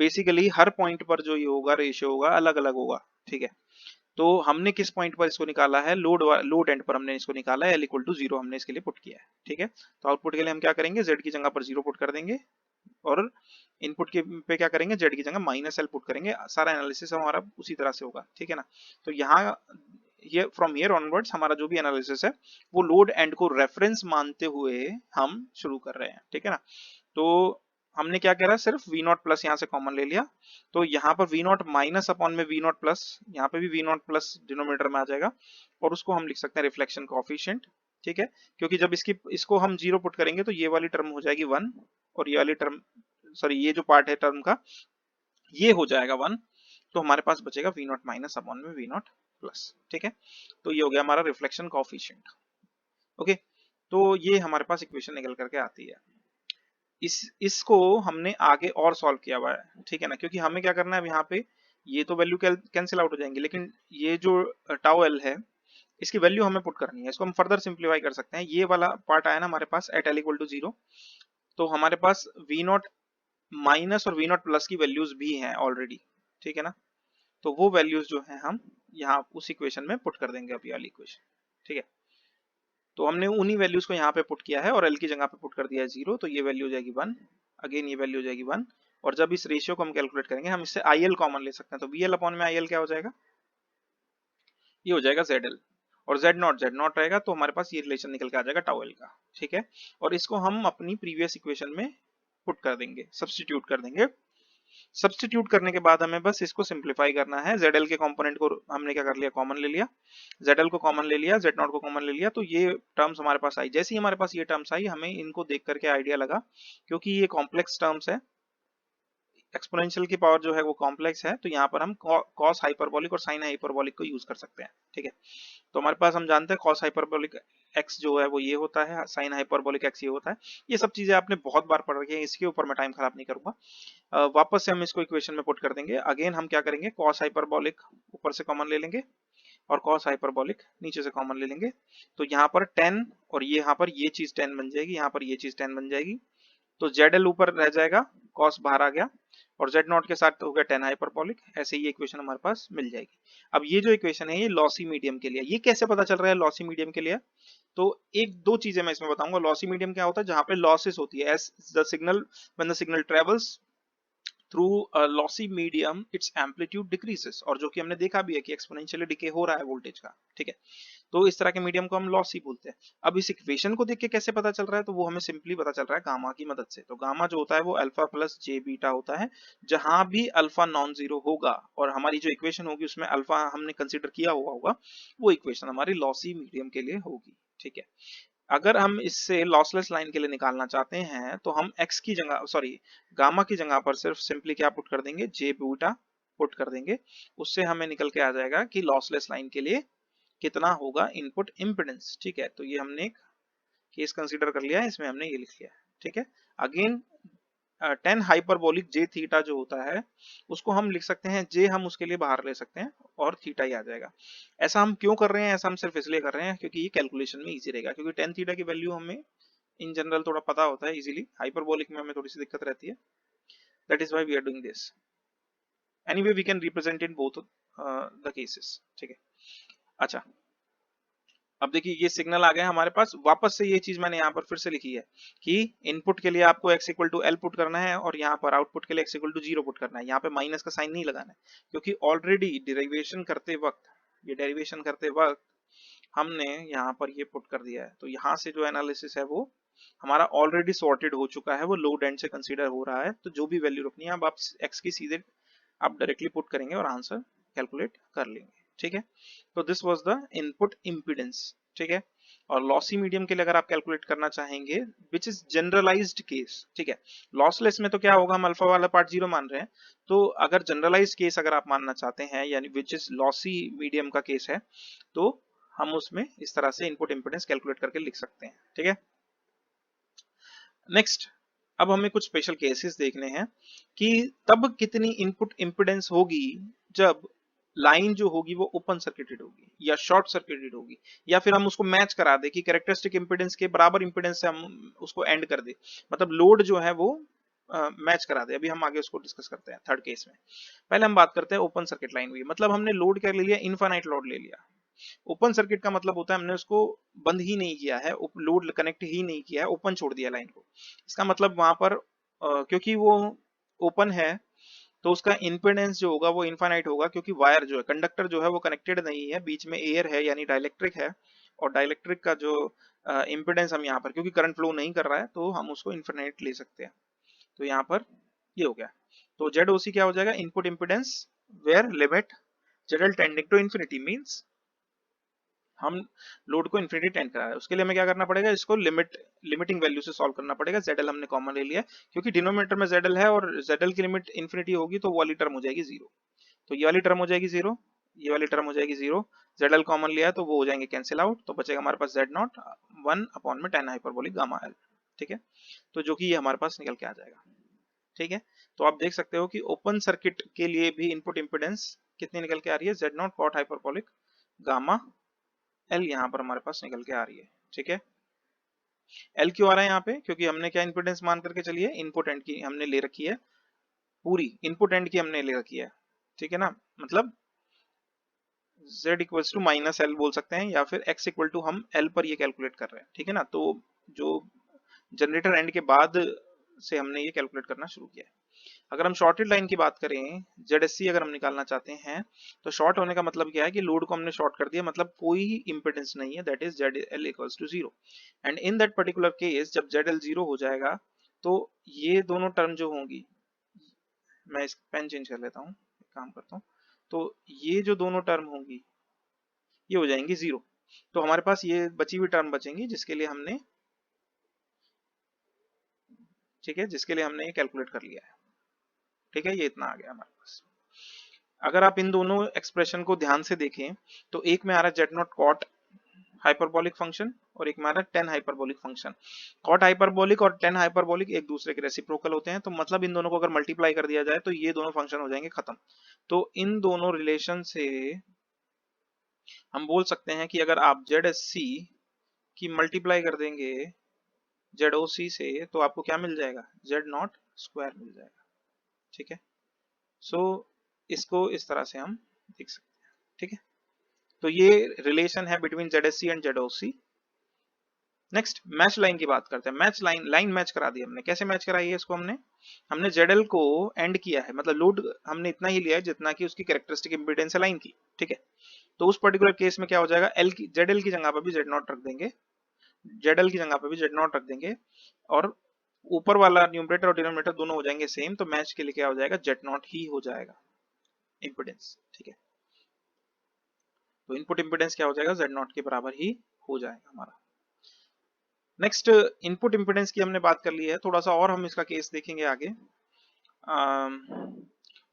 बेसिकली हर पॉइंट पर जो ये होगा रेशियो होगा अलग अलग होगा, ठीक है। तो हमने किस पॉइंट पर इसको निकाला है, लोड एंड पर हमने इसको निकाला है, एल इक्वल टू जीरो हमने इसके लिए पुट किया है, ठीक है। तो आउटपुट के लिए हम क्या करेंगे, जेड की जगह पर जीरो पुट कर देंगे, और इनपुट के पे क्या करेंगे, जेड की जगह माइनस एल पुट करेंगे। सारा एनालिसिस हमारा उसी तरह से होगा, ठीक है ना। तो यहाँ ये फ्रॉम हियर ऑनवर्ड्स हमारा जो भी एनालिसिस है वो लोड एंड को रेफरेंस मानते हुए हम शुरू कर रहे हैं, ठीक है ना। तो हमने क्या करा, सिर्फ वी नॉट प्लस यहाँ से कॉमन ले लिया, तो यहाँ पर वी नॉट माइनस अपॉन में वी नॉट प्लस, यहाँ पे भी वी नॉट प्लस डिनोमिनेटर में आ जाएगा, और उसको हम लिख सकते हैं रिफ्लेक्शन कोएफिशिएंट, ठीक है। क्योंकि जब इसको हम जीरो पुट करेंगे तो ये वाली टर्म हो जाएगी 1, और ये वाली टर्म, सॉरी ये जो पार्ट है टर्म का ये हो जाएगा 1, तो हमारे पास बचेगा वी नॉट माइनस अपॉन में वी नॉट प्लस, ठीक है। तो ये हो गया हमारा रिफ्लेक्शन कोएफिशिएंट, ओके। तो ये हमारे पास इक्वेशन निकल करके आती है। इसको हमने आगे और सॉल्व किया हुआ है, ठीक है ना, क्योंकि हमें क्या करना है, अब यहाँ पे ये तो वैल्यू कैंसिल आउट हो जाएंगे, लेकिन ये जो टाउ एल है इसकी वैल्यू हमें पुट करनी है। इसको हम फर्दर सिंप्लीफाई कर सकते हैं। ये वाला पार्ट आया ना हमारे पास at L equal to zero, तो हमारे पास वी नॉट माइनस और वी नॉट प्लस की वैल्यूज भी हैं ऑलरेडी, ठीक है ना। तो वो वैल्यूज जो है हम यहाँ उस इक्वेशन में पुट कर देंगे, अभी वाली इक्वेशन, ठीक है। तो हमने उन्हीं वैल्यूज को यहाँ पे पुट किया है और एल की जगह पे पुट कर दिया है जीरो, तो ये वैल्यू हो जाएगी 1, अगेन ये वैल्यू हो जाएगी 1, और जब इस रेशियो को हम कैलकुलेट करेंगे हम इससे आई एल कॉमन ले सकते हैं, तो वी एल अपॉन में आई एल क्या हो जाएगा, ये हो जाएगा जेड एल, और जेड नॉट रहेगा, तो हमारे पास ये रिलेशन निकल के आ जाएगा टाउ एल का, ठीक है। और इसको हम अपनी प्रीवियस इक्वेशन में पुट कर देंगे, सब्स्टिट्यूट कर देंगे। सब्स्टिट्यूट करने के बाद हमें बस इसको सिंप्लीफाई करना है। ZL के कंपोनेंट को हमने क्या कर लिया, कॉमन ले लिया, ZL को कॉमन ले लिया, Z नॉट को कॉमन ले लिया, तो ये टर्म्स हमारे पास आई। जैसे ही हमारे पास ये टर्म्स आई हमें इनको देख करके आइडिया लगा, क्योंकि ये कॉम्प्लेक्स टर्म्स है, एक्सपोनेंशियल की पावर जो है वो कॉम्प्लेक्स है, तो यहाँ पर हम कॉस हाइपरबोलिक और साइन हाइपरबोलिक को यूज कर सकते हैं, ठीक है। तो हमारे पास हम जानते हैं कॉस हाइपरबोलिक x जो है वो ये होता है, साइन हाइपरबोलिक x ये होता है। ये सब चीजें आपने बहुत बार पढ़ रखी है, इसके ऊपर मैं टाइम खराब नहीं करूंगा। वापस से हम इसको इक्वेशन में पुट कर देंगे। अगेन हम क्या करेंगे, कॉस हाइपरबोलिक ऊपर से कॉमन ले लेंगे और कॉस हाइपरबोलिक नीचे से कॉमन ले लेंगे, तो यहाँ पर 10 और ये यहाँ पर ये चीज 10 बन जाएगी, यहाँ पर ये चीज 10 बन जाएगी, तो ZL ऊपर रह जाएगा, कॉस बाहर आ गया, और Z नॉट के साथ हो गया 10 हाइपरबोलिक। ऐसे ही इक्वेशन हमारे पास मिल जाएगी। अब ये जो इक्वेशन है ये लॉसी मीडियम के लिए, ये कैसे पता चल रहा है लॉसी मीडियम के लिए, तो एक दो चीजें मैं इसमें बताऊंगा। लॉसी मीडियम क्या होता है, जहां पे लॉसेस होती है, as the signal when the signal travels through lossy medium its amplitude decreases, और जो कि हमने देखा भी है कि एक्सपोनेंशियली डिके हो रहा है वोल्टेज का, ठीक है। तो इस तरह के मीडियम को हम लॉसी बोलते हैं। अब इस इक्वेशन को देख के कैसे पता चल रहा है, तो वो हमें सिंपली पता चल रहा है गामा की मदद से। तो गामा जो होता है वो अल्फा प्लस जे बीटा होता है, जहां भी अल्फा नॉन जीरो होगा और हमारी जो इक्वेशन होगी उसमें अल्फा हमने कंसीडर किया हुआ होगा, वो इक्वेशन हमारी लॉसी मीडियम के लिए होगी, ठीक है। अगर हम इससे लॉसलेस लाइन के लिए निकालना चाहते हैं तो हम x की जगह, सॉरी गामा की जगह पर सिर्फ सिंपली क्या पुट कर देंगे, जे बीटा पुट कर देंगे। उससे हमें निकल के आ जाएगा कि लॉसलेस लाइन के लिए कितना होगा इनपुट इम्पीडेंस, ठीक है। तो ये हमने एक केस कंसीडर कर लिया है, इसमें हमने ये लिख लिया है, ठीक है। अगेन 10 हाइपरबोलिक जे थीटा जो होता है उसको हम लिख सकते हैं, जे हम उसके लिए बाहर ले सकते हैं और थीटा ही आ जाएगा। ऐसा हम क्यों कर रहे हैं, ऐसा हम सिर्फ इसलिए कर रहे हैं क्योंकि ये कैलकुलेशन में इजी रहेगा, क्योंकि 10 थीटा की वैल्यू हमें इन जनरल थोड़ा पता होता है इजीली, हाइपरबोलिक में हमें थोड़ी सी दिक्कत रहती है, that is why we are doing this. Anyway we can represent in both the cases. ठीक है, अच्छा अब देखिए ये सिग्नल आ गया हमारे पास। वापस से ये चीज मैंने यहाँ पर फिर से लिखी है कि इनपुट के लिए आपको x equal to L put करना है और यहाँ पर आउटपुट के लिए x इक्वल टू 0 पुट करना है। यहाँ पे माइनस का साइन नहीं लगाना है क्योंकि ऑलरेडी डेरिवेशन करते वक्त, ये डेरिवेशन करते वक्त हमने यहाँ पर ये पुट कर दिया है। तो यहाँ से जो एनालिसिस है वो हमारा ऑलरेडी सॉर्टेड हो चुका है, वो लोड एंड से कंसीडर हो रहा है। तो जो भी वैल्यू रखनी है अब आप x की सीधे आप डायरेक्टली पुट करेंगे और आंसर कैलकुलेट कर लेंगे। ठीक है, तो this was the input impedance. ठीक है, और लॉसी मीडियम के लिए अगर आप कैलकुलेट करना चाहेंगे विच इज जनरलाइज्ड केस, ठीक है, लॉसलेस में तो क्या होगा, हम अल्फा वाला पार्ट 0 मान रहे हैं। तो अगर जनरलाइज्ड केस अगर आप मानना चाहते हैं यानी विच इज लॉसी मीडियम का केस है, तो हम उसमें इस तरह से इनपुट इम्पीडेंस कैलकुलेट करके लिख सकते हैं। ठीक है, नेक्स्ट अब हमें कुछ स्पेशल केसेस देखने हैं कि तब कितनी इनपुट इम्पीडेंस होगी जब लाइन जो होगी वो ओपन सर्किटेड होगी या शॉर्ट सर्किटेड होगी, या फिर हम उसको मैच करा दे कि कैरेक्टरिस्टिक इम्पीडेंस के बराबर इम्पीडेंस से हम उसको एंड कर दे, मतलब लोड जो है वो मैच करा दे। अभी हम आगे उसको डिस्कस करते हैं थर्ड केस में। पहले हम बात करते हैं ओपन सर्किट लाइन हुई, मतलब हमने लोड क्या ले लिया, इनफाइनाइट लोड ले लिया। ओपन सर्किट का मतलब होता है हमने उसको बंद ही नहीं किया है, लोड कनेक्ट ही नहीं किया है, ओपन छोड़ दिया लाइन को। इसका मतलब वहां पर क्योंकि वो ओपन है तो उसका इंपेडेंस जो होगा वो इनफाइनाइट होगा, क्योंकि वायर जो है, कंडक्टर जो है वो कनेक्टेड नहीं है, बीच में एयर है यानी डाइलेक्ट्रिक है। और डाइलेक्ट्रिक का जो इंपेडेंस हम यहाँ पर क्योंकि करंट फ्लो नहीं कर रहा है तो हम उसको इनफाइनाइट ले सकते हैं। तो यहाँ पर ये हो गया। तो ZOC क्या हो जाएगा, input impedance where limit ZL tending to infinity, means हम लोड को इन्फिनिटी टेंड करा है। उसके लिए हमें क्या करना पड़ेगा, इसको लिमिटिंग वैल्यू से सॉल्व करना पड़ेगा। ZL हमने कॉमन ले लिया क्योंकि डिनोमिनेटर में ZL है और ZL की लिमिट इन्फिनिटी होगी तो वो वाली टर्म हो जाएगी 0। तो ये वाली टर्म हो जाएगी 0, ये वाली टर्म हो जाएगी 0। ZL कॉमन लिया है तो वो हो जाएंगे कैंसिल आउट, तो बचेगा हमारे पास Z0 1 अपॉन में tan हाइपरबोलिक गामा L। ठीक है, तो जो कि ये हमारे पास निकल के आ जाएगा। ठीक है, तो आप देख सकते हो कि ओपन सर्किट के लिए भी इनपुट इंपेडेंस कितनी निकल के आ रही है, Z0 cot hyperbolic gamma L यहाँ पर हमारे पास निकल के आ रही है। ठीक है, L क्यों आ रहा है यहाँ पे, क्योंकि हमने क्या इंपेडेंस मान करके चलिए, इनपुट एंड की हमने ले रखी है, पूरी इनपुट एंड की हमने ले रखी है। ठीक है ना, मतलब Z equals to minus L बोल सकते हैं या फिर x इक्वल टू हम L पर ये कैलकुलेट कर रहे हैं। ठीक है ना, तो जो जनरेटर एंड के बाद से हमने ये कैलकुलेट करना शुरू किया है। अगर हम शॉर्टेड लाइन की बात करें, ZSC अगर हम निकालना चाहते हैं तो शॉर्ट होने का मतलब क्या है कि लोड को हमने शॉर्ट कर दिया, मतलब कोई इंपेडेंस नहीं है, that is ZL equals to 0। And in that particular case जब ZL 0 हो जाएगा तो ये दोनों टर्म जो होंगी, मैं इस पेन चेंज कर लेता हूँ, काम करता हूँ, तो ये जो दोनों टर्म होंगी ये हो जाएंगी 0। तो हमारे पास ये बची हुई टर्म बचेंगी जिसके लिए हमने, ठीक है, जिसके लिए हमने ये कैलकुलेट कर लिया है। ठीक है, ये इतना आ गया हमारे पास। अगर आप इन दोनों एक्सप्रेशन को ध्यान से देखें तो एक में आ रहा है Z0 cot हाइपरबोलिक फंक्शन और एक में आ रहा है tan hyperbolic function. cot hyperbolic और tan हाइपरबोलिक एक दूसरे के रेसिप्रोकल होते हैं, तो मतलब इन दोनों को अगर मल्टीप्लाई कर दिया जाए तो ये दोनों फंक्शन हो जाएंगे खत्म। तो इन दोनों रिलेशन से हम बोल सकते हैं कि अगर आप ZSC की मल्टीप्लाई कर देंगे ZOC से तो आपको क्या मिल जाएगा, Z0 स्क्वायर मिल जाएगा। ठीक है, सो इसको इस तरह से हम देख सकते हैं। ठीक है, तो ये रिलेशन है between ZSC and ZOC। Next match line की बात करते हैं। मैच लाइन मैच करा दी हमने, कैसे मैच कराई है इसको, हमने ZL को एंड किया है, मतलब लोड हमने इतना ही लिया है जितना कि उसकी कैरेक्टरिस्टिक इंपीडेंस है लाइन की। ठीक है, तो उस पर्टिकुलर केस में क्या हो जाएगा, ZL की जगह पर भी Z0 रख देंगे, ZL की जगह पर भी Z0 रख देंगे और ऊपर वाला न्यूमरेटर और डिनोमिनेटर दोनों हो जाएंगे सेम, तो मैच के लिए क्या हो जाएगा, Z0 ही हो जाएगा इंपीडेंस। ठीक है, तो इनपुट इंपीडेंस क्या हो जाएगा, Z0 के बराबर ही हो जाएगा हमारा। नेक्स्ट इनपुट इंपीडेंस की हमने बात कर ली है, थोड़ा सा और हम इसका केस देखेंगे आगे।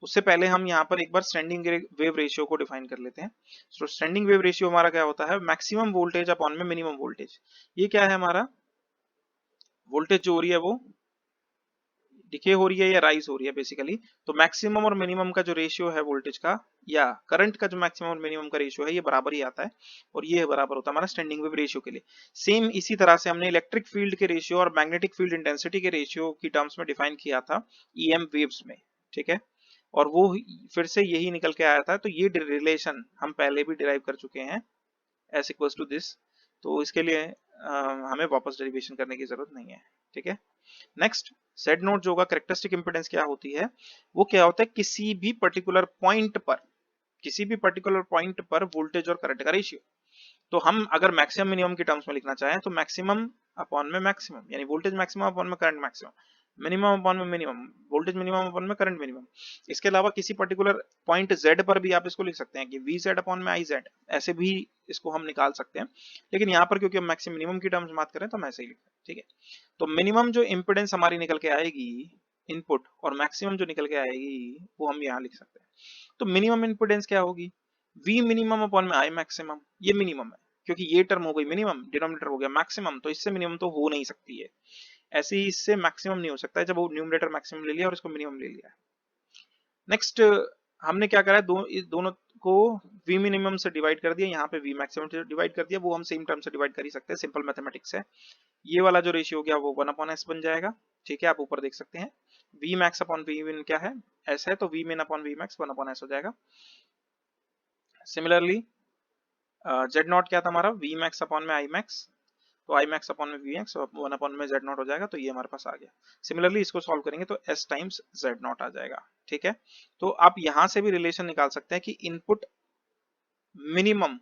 उससे पहले हम यहाँ पर एक बार स्टैंडिंग वेव रेशियो को डिफाइन कर लेते हैं। तो स्टैंडिंग वेव रेशियो हमारा क्या होता है, मैक्सिमम वोल्टेज अपॉन में मिनिमम वोल्टेज। ये क्या है, हमारा वोल्टेज जो हो रही है वो डिके हो रही है या राइज हो रही है बेसिकली। तो मैक्सिमम और मिनिमम का जो रेशियो है वोल्टेज का या करंट का जो मैक्सिमम और मिनिमम का रेशियो है ये बराबर ही आता है, और ये बराबर होता है हमारा स्टैंडिंग वेव रेशियो के लिए। सेम इसी तरह से हमने इलेक्ट्रिक फील्ड के रेशियो और मैग्नेटिक फील्ड इंटेंसिटी के रेशियो की टर्म्स में डिफाइन किया था EM वेव्स में। ठीक है, और वो फिर से यही निकल के आया था। तो ये रिलेशन हम पहले भी डिराइव कर चुके हैं, एस इक्वल्स टू दिस, तो इसके लिए हमें वापस डेरिवेशन करने की जरूरत नहीं है। ठीक है, नेक्स्ट जेड नोट जो होगा, कैरेक्टरिस्टिक इंपीडेंस क्या होती है, वो क्या होता है, किसी भी पर्टिकुलर पॉइंट पर, किसी भी पर्टिकुलर पॉइंट पर वोल्टेज और करंट का रेशियो। तो हम अगर मैक्सिमम मिनिमम की टर्म्स में लिखना चाहें तो मैक्सिमम अपॉन में मैक्सिमम, यानी वोल्टेज मैक्सिमम अपॉन में करंट मैक्सिमम, मिनिमम अपॉन में मिनिमम, वोल्टेज मिनिमम अपॉन में करंट मिनिमम। इसके अलावा किसी पर्टिकुलर पॉइंट z पर भी आप इसको लिख सकते हैं कि vz अपॉन में iz, ऐसे भी इसको हम निकाल सकते हैं। लेकिन यहाँ पर क्योंकि हम मैक्सिमम मिनिमम की टर्म्स में बात करें तो हम ऐसे ही लिखते हैं। ठीक है, तो मिनिमम जो इम्पीडेंस हमारी निकल के आएगी इनपुट, और मैक्सिमम जो निकल के आएगी वो हम यहाँ लिख सकते हैं। तो मिनिमम इम्पीडेंस क्या होगी, v मिनिमम अपॉन में i मैक्सिमम, ये मिनिमम है क्योंकि ये टर्म हो गई मिनिमम, डिनोमिनेटर हो गया मैक्सिमम, तो इससे मिनिमम तो हो नहीं सकती है। ऐसे ही इससे मैक्सिमम नहीं हो सकता है जब वो न्यूमरेटर मैक्सिमम ले लिया और इसको मिनिमम ले लिया। नेक्स्ट हमने क्या करा है, इस दोनों को v मिनिमम से डिवाइड कर दिया, यहाँ पे v मैक्सिमम से डिवाइड कर दिया, वो हम सेम टर्म से डिवाइड कर ही सकते हैं, सिंपल मैथमेटिक्स है। ये वाला जो रेशियो हो गया वो 1/s बन जाएगा। ठीक है, आप ऊपर देख सकते हैं v max upon v min क्या है, s है, तो v min upon v max 1/s हो जाएगा। सिमिलरली z नॉट क्या था हमारा, v max अपॉन में i max, तो i max अपॉन में v max 1/में z नॉट हो जाएगा, तो ये हमारे पास आ गया। सिमिलरली इसको सॉल्व करेंगे तो s टाइम्स z नॉट आ जाएगा। ठीक है, तो आप यहां से भी रिलेशन निकाल सकते हैं कि इनपुट मिनिमम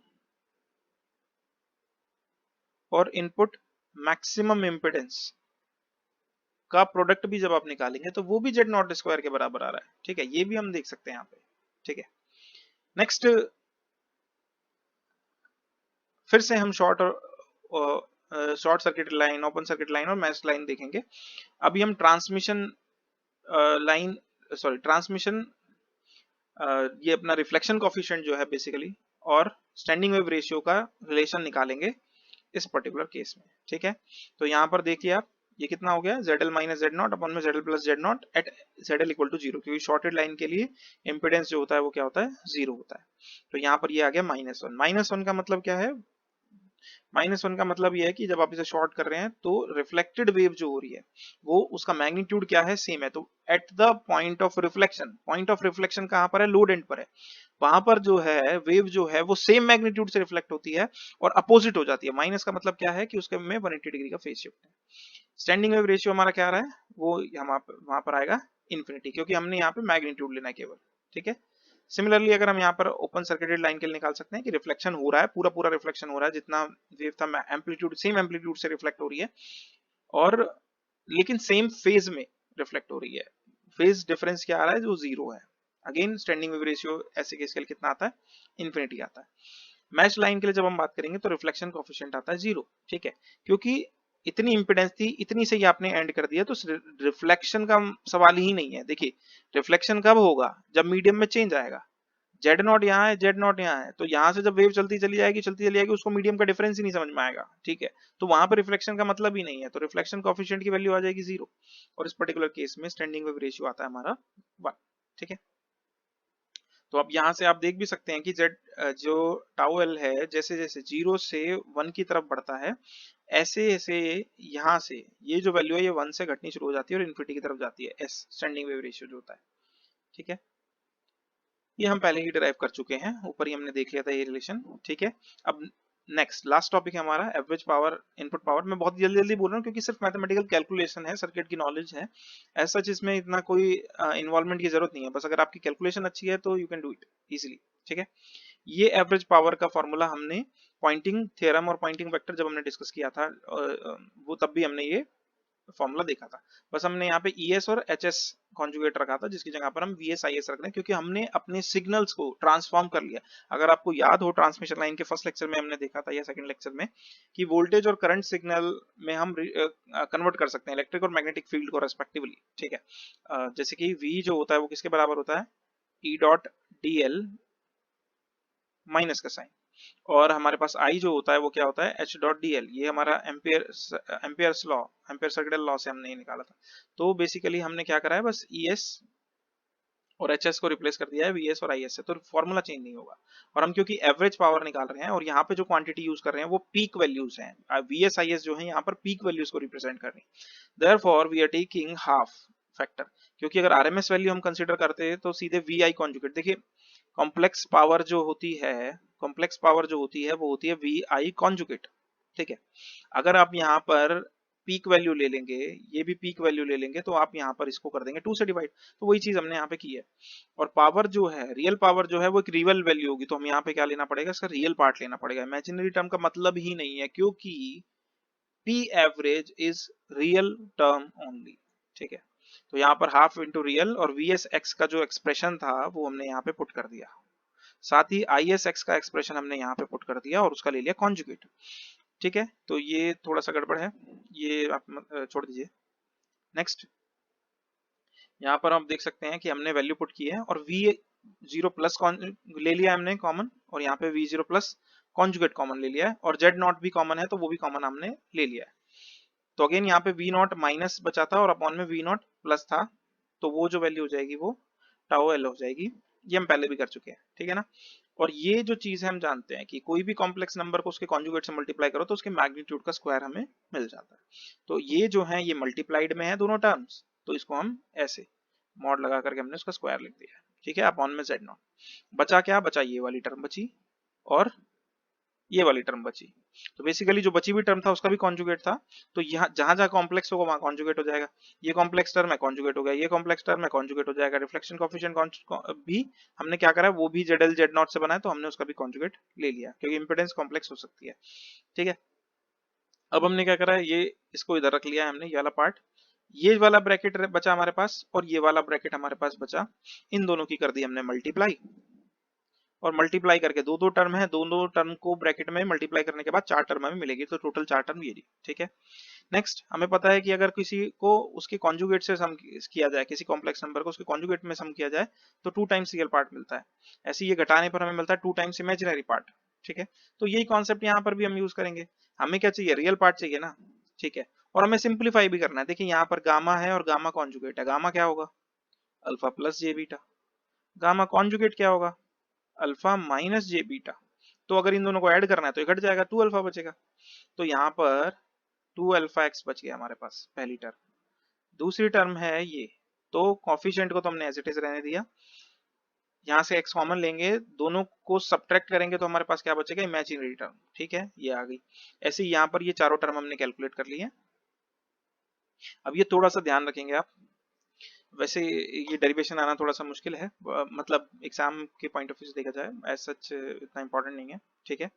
और इनपुट मैक्सिमम इम्पिडेंस का प्रोडक्ट भी जब आप निकालेंगे तो वो भी z नॉट स्क्वायर के बराबर आ रहा है। ठीक है, ये भी हम देख सकते हैं यहाँ पे। ठीक है, नेक्स्ट फिर से हम short circuit line, open circuit line और मैच लाइन देखेंगे। अभी हम ट्रांसमिशन लाइन, सॉरी ट्रांसमिशन, ये अपना रिफ्लेक्शन कोफिशिएंट जो है बेसिकली, और स्टैंडिंग वेव रेशियो का रिलेशन निकालेंगे इस पर्टिकुलर केस में। ठीक है, तो यहाँ पर देखिए आप, ये कितना हो गया, ZL minus Z naught upon में ZL plus Z naught at ZL equal to 0, क्योंकि शॉर्टेड लाइन के लिए इंपीडेंस जो होता है वो क्या होता है, 0 होता है। तो यहाँ पर ये आ गया -1। -1 का मतलब क्या है, -1 का मतलब ये है कि जब आप इसे शॉर्ट कर रहे हैं तो रिफ्लेक्टेड वेव जो हो रही है वो, उसका मैग्नीट्यूड क्या है, सेम है। तो at the point of reflection, point of reflection कहां पर है, लोड एंड पर है, वहां पर जो है वेव जो है वो सेम मैग्नीट्यूड से रिफ्लेक्ट होती है और अपोजिट हो जाती है। माइनस का मतलब क्या है कि उसके में 180 डिग्री का फेज शिफ्ट है। स्टैंडिंग वेव रेशियो हमारा क्या आ रहा है, वो वहां पर आएगा इन्फिनिटी, क्योंकि हमने यहाँ पे मैग्नीट्यूड लेना है केवल। ठीक है, सिमिलरली अगर हम यहाँ पर ओपन सर्किटेड लाइन के लिए निकाल सकते हैं कि रिफ्लेक्शन हो रहा है, पूरा पूरा रिफ्लेक्शन हो रहा है, जितना वेव था एम्पलीट्यूड, सेम एम्पलीट्यूड से रिफ्लेक्ट हो रही है, और लेकिन सेम फेज में रिफ्लेक्ट हो रही है। फेज डिफरेंस क्या आ रहा है, जो 0 है। अगेन स्टैंडिंग वेव रेशियो ऐसे केस के लिए कितना आता है, इन्फिनिटी आता है। मैच लाइन के लिए जब हम बात करेंगे तो रिफ्लेक्शन कोफिशिएंट आता है 0। ठीक है, क्योंकि इतनी इंपेडेंस थी, इतनी से ही आपने एंड कर दिया, तो रिफ्लेक्शन का सवाल ही नहीं है। देखिए रिफ्लेक्शन कब होगा, जब मीडियम में चेंज आएगा, जेड नॉट यहाँ है, जेड नॉट यहाँ है, तो यहाँ से जब वेव चलती चली जाएगी, उसको मीडियम का डिफरेंस ही नहीं समझ में आएगा। ठीक है, तो वहां पर रिफ्लेक्शन का मतलब ही नहीं है, तो रिफ्लेक्शन कोफिशिएंट की वैल्यू आ जाएगी 0, और इस पर्टिकुलर केस में स्टैंडिंग वेव रेशियो आता है हमारा 1। ठीक है, तो अब यहाँ से आप देख भी सकते हैं कि जेड जो टाउ एल है, जैसे जैसे 0 से 1 की तरफ बढ़ता है, ऐसे ऐसे यहाँ से ये जो वैल्यू है ये 1 से घटनी शुरू हो जाती है और इन्फिनिटी की तरफ जाती है, एस स्टैंडिंग वेव रेशियो जो होता है। ठीक है, ये हम पहले ही डिराइव कर चुके हैं, ऊपर ही हमने देख लिया था ये रिलेशन। ठीक है, अब नेक्स्ट लास्ट टॉपिक है हमारा एवरेज पावर, इनपुट पावर। मैं बहुत जल्दी जल्दी बोल रहा हूँ क्योंकि सिर्फ मैथमेटिकल कैलकुलेशन है, सर्किट की नॉलेज है, ऐसा चीज में इतना कोई इन्वॉल्वमेंट की जरूरत नहीं है, बस अगर आपकी कैलकुलेशन अच्छी है तो you can do it easily. ठीक है, ये एवरेज पावर का फॉर्मूला हमने पॉइंटिंग थ्योरम और पॉइंटिंग वेक्टर जब हमने डिस्कस किया था, वो तब भी हमने ये फॉर्मूला देखा था। बस हमने यहाँ पे ES और HS कॉन्जुगेट रखा था, जिसकी जगह पर हम VS IS रख रहे हैं, क्योंकि हमने अपने सिग्नल्स को ट्रांसफॉर्म कर लिया। अगर आपको याद हो, ट्रांसमिशन लाइन के फर्स्ट लेक्चर में हमने देखा था या सेकंड लेक्चर में कि वोल्टेज और करंट सिग्नल में हम कन्वर्ट कर सकते हैं इलेक्ट्रिक और मैग्नेटिक फील्ड को रेस्पेक्टिवली। ठीक है, जैसे कि V जो होता है वो किसके बराबर होता है, E डॉट DL माइनस का साइन, और हमारे पास I जो होता है वो क्या होता है, H डॉट DL, ये हमारा Ampere's law, ampere circuital law से हमने निकाला था। तो बेसिकली हमने क्या करा है, बस ES और HS को रिप्लेस कर दिया है VS और IS से, तो फॉर्मूला चेंज नहीं होगा। और हम क्योंकि एवरेज पावर निकाल रहे हैं और यहाँ पे जो क्वांटिटी यूज कर रहे हैं वो पीक वैल्यूज हैं, VS IS जो है यहाँ पर पीक वैल्यूज को रिप्रेजेंट कर रही है, therefore we are taking half factor, क्योंकि अगर आरएमएस वैल्यू हम कंसीडर करते हैं तो सीधे वी आई कॉन्जुगेट। देखिए कॉम्प्लेक्स पावर जो होती है, कॉम्प्लेक्स पावर जो होती है वो होती है वी आई कॉन्जुगेट, ठीक है। अगर आप यहाँ पर पीक वैल्यू ले लेंगे, ये भी पीक वैल्यू ले लेंगे, तो आप यहाँ पर इसको कर देंगे 2 से डिवाइड, तो वही चीज हमने यहाँ पे की है। और पावर जो है, रियल पावर जो है वो एक रियल वैल्यू होगी, तो हम यहाँ पे क्या लेना पड़ेगा, इसका रियल पार्ट लेना पड़ेगा। इमेजिनरी टर्म का मतलब ही नहीं है, क्योंकि P average is real term only, ठीक है। तो यहाँ पर हाफ इंटू रियल और VSX का जो एक्सप्रेशन था वो हमने यहाँ पे पुट कर दिया, साथ ही ISX का एक्सप्रेशन हमने यहाँ पे पुट कर दिया और उसका ले लिया कॉन्जुगेट, ठीक है। तो ये थोड़ा सा गड़बड़ है, ये आप छोड़ दीजिए। नेक्स्ट यहाँ पर आप देख सकते हैं कि हमने वैल्यू पुट की है और V0 प्लस ले लिया हमने कॉमन, और यहाँ पे V0 प्लस कॉन्जुगेट कॉमन ले लिया है, और Z नॉट भी कॉमन है तो वो भी कॉमन हमने ले लिया है। तो अगेन यहाँ पे V नॉट माइनस बचा था और अपॉन में V नॉट प्लस था, तो वो जो वैल्यू हो जाएगी वो टाउ एल हो जाएगी, ये हम पहले भी कर चुके हैं, ठीक है ना। और ये जो चीज है हम जानते हैं कि कोई भी कॉम्प्लेक्स नंबर को उसके कॉन्जुगेट से मल्टीप्लाई करो तो उसके मैग्नीट्यूड का स्क्वायर हमें मिल जाता है। तो ये जो है ये मल्टीप्लाइड में है दोनों टर्म्स, तो इसको हम ऐसे मॉड लगा करके हमने उसका स्क्वायर लिख दिया, ठीक है, अपॉन में Z नॉट। बचा क्या बचा, ये वाली टर्म बची और ये वाली टर्म बची। तो बेसिकली जो बची हुई टर्म था उसका भी कॉन्जुगेट था, तो यहाँ जहां जहां कॉम्प्लेक्स होगा वहां कॉन्जुगेट हो जाएगा। ये कॉम्प्लेक्स टर्म है कॉन्जुगेट हो गया, ये कॉम्प्लेक्स टर्म है कॉन्जुगेट हो जाएगा। रिफ्लेक्शन कोएफिशिएंट भी हमने क्या करा, वो भी ZL Z नॉट से बना है, तो हमने उसका भी कॉन्जुगेट ले लिया, क्योंकि इंपेडेंस कॉम्प्लेक्स हो सकती है, ठीक है। अब हमने क्या करा है, ये इसको इधर रख लिया है हमने, ये वाला पार्ट, ये वाला ब्रैकेट बचा हमारे पास और ये वाला ब्रैकेट हमारे पास बचा, इन दोनों की कर दी हमने मल्टीप्लाई, और मल्टीप्लाई करके दो दो टर्म है, दोनों टर्म को ब्रैकेट में मल्टीप्लाई करने के बाद 4 टर्म हमें मिलेगी, तो टोटल 4 टर्म ये, ठीक है। नेक्स्ट हमें पता है कि अगर किसी को उसके कॉन्जुगेट से सम किया जाए, किसी कॉम्प्लेक्स नंबर को उसके कॉन्जुगेट में सम किया जाए तो 2 टाइम्स रियल पार्ट मिलता है, ऐसे ये घटाने पर हमें मिलता है 2 टाइम्स इमेजिनरी पार्ट, ठीक है। तो यही कॉन्सेप्ट यहाँ पर भी हम यूज करेंगे। हमें क्या चाहिए, रियल पार्ट चाहिए ना, ठीक है। और हमें सिंप्लीफाई भी करना है। देखिए यहाँ पर गामा है और गामा कॉन्जुगेट है, गामा क्या होगा, अल्फा प्लस जे बीटा, गामा कॉन्जुगेट क्या होगा, अल्फा माइनस जे बीटा। तो अगर इन दोनों को ऐड करना है तो घट जाएगा, 2 अल्फा बचेगा, तो यहाँ पर 2 अल्फा एक्स बच गया हमारे पास पहली टर्म। दूसरी टर्म है ये, तो कॉफिशिएंट को तो हमने एज इट इज रहने दिया, यहाँ से x कॉमन लेंगे, दोनों को सब्ट्रैक्ट करेंगे तो हमारे पास क्या बचेगा, इमेजिनरी टर्म, ठीक है, ये आ गई। ऐसे ही यहाँ पर ये चारों टर्म हमने कैलकुलेट कर ली है। अब ये थोड़ा सा ध्यान रखेंगे आप, वैसे ये डेरिवेशन आना थोड़ा सा मुश्किल है, मतलब एग्जाम के पॉइंट ऑफ व्यू से देखा जाए एज सच इतना इंपॉर्टेंट नहीं है, ठीक है।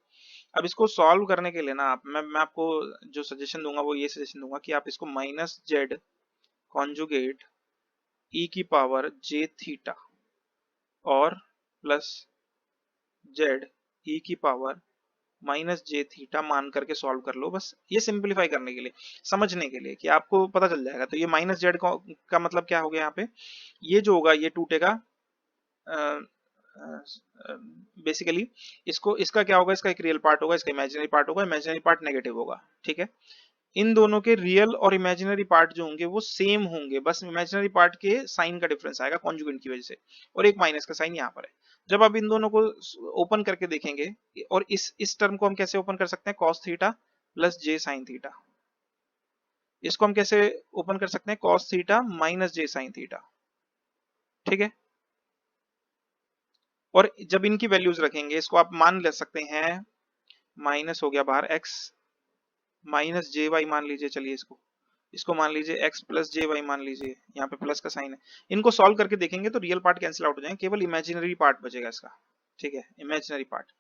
अब इसको सॉल्व करने के लिए ना मैं आपको जो सजेशन दूंगा वो ये सजेशन दूंगा कि आप इसको माइनस जेड कॉन्जुगेट ई की पावर जे थीटा और प्लस जेड ई की पावर माइनस जे थीटा मान करके सॉल्व कर लो, बस ये सिंपलीफाई करने के लिए, समझने के लिए कि आपको पता चल जाएगा। तो ये माइनस जेड का मतलब क्या हो गया, यहाँ पे ये जो होगा ये टूटेगा, बेसिकली इसको, इसका क्या होगा, इसका एक रियल पार्ट होगा, इसका इमेजिनरी पार्ट होगा, इमेजिनरी पार्ट नेगेटिव होगा, ठीक है। इन दोनों के रियल और इमेजिनरी पार्ट जो होंगे वो सेम होंगे, बस इमेजिनरी पार्ट के साइन का डिफरेंस आएगा कॉन्जुगेंट की वजह से, और एक माइनस का साइन यहाँ पर है। जब आप इन दोनों को ओपन करके देखेंगे, और इस टर्म को हम कैसे ओपन कर सकते हैं, कॉस थीटा प्लस जे साइन थीटा, इसको हम कैसे ओपन कर सकते हैं, कॉस थीटा माइनस जे साइन थीटा, ठीक है। और जब इनकी वैल्यूज रखेंगे, इसको आप मान ले सकते हैं, माइनस हो गया बाहर x माइनस जे वाई मान लीजिए, चलिए इसको इसको मान लीजिए x प्लस जे वाई मान लीजिए, यहाँ पे प्लस का साइन है। इनको सॉल्व करके देखेंगे तो रियल पार्ट कैंसिल आउट हो जाएंगे, केवल इमेजिनरी पार्ट बचेगा इसका, ठीक है, इमेजिनरी पार्ट।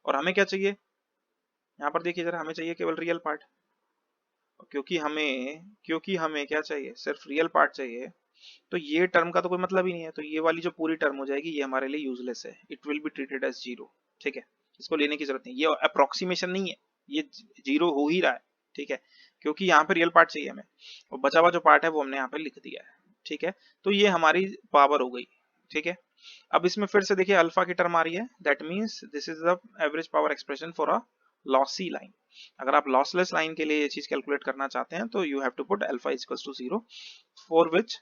और हमें क्या चाहिए, यहाँ पर देखिए जरा, हमें चाहिए केवल रियल पार्ट, क्योंकि हमें क्या चाहिए, सिर्फ रियल पार्ट चाहिए, तो ये टर्म का तो कोई मतलब ही नहीं है, तो ये वाली जो पूरी टर्म हो जाएगी ये हमारे लिए यूजलेस है, it will be treated as zero, ठीक है, इसको लेने की जरूरत नहीं, ये अप्रोक्सीमेशन नहीं है, ये जीरो हो ही रहा है, ठीक है, क्योंकि यहाँ पे रियल पार्ट चाहिए हमें, और बचा हुआ जो पार्ट है वो हमने यहाँ पे लिख दिया है, ठीक है। तो ये हमारी पावर हो गई, ठीक है। अब इसमें फिर से देखिए अल्फा की टर्म आ रही है, that means this is the average power expression for a lossy line. अगर आप लॉसलेस लाइन के लिए ये चीज कैलकुलेट करना चाहते हैं तो you have to put alpha is equals to 0 for which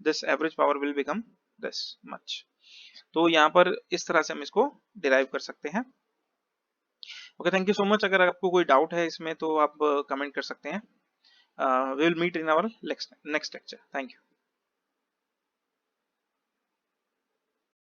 this average power will become this much. तो यहाँ पर इस तरह से हम इसको डिराइव कर सकते हैं। Okay, thank you so much. अगर आपको कोई डाउट है इसमें तो आप कमेंट कर सकते हैं। We will meet in our next lecture. Thank you.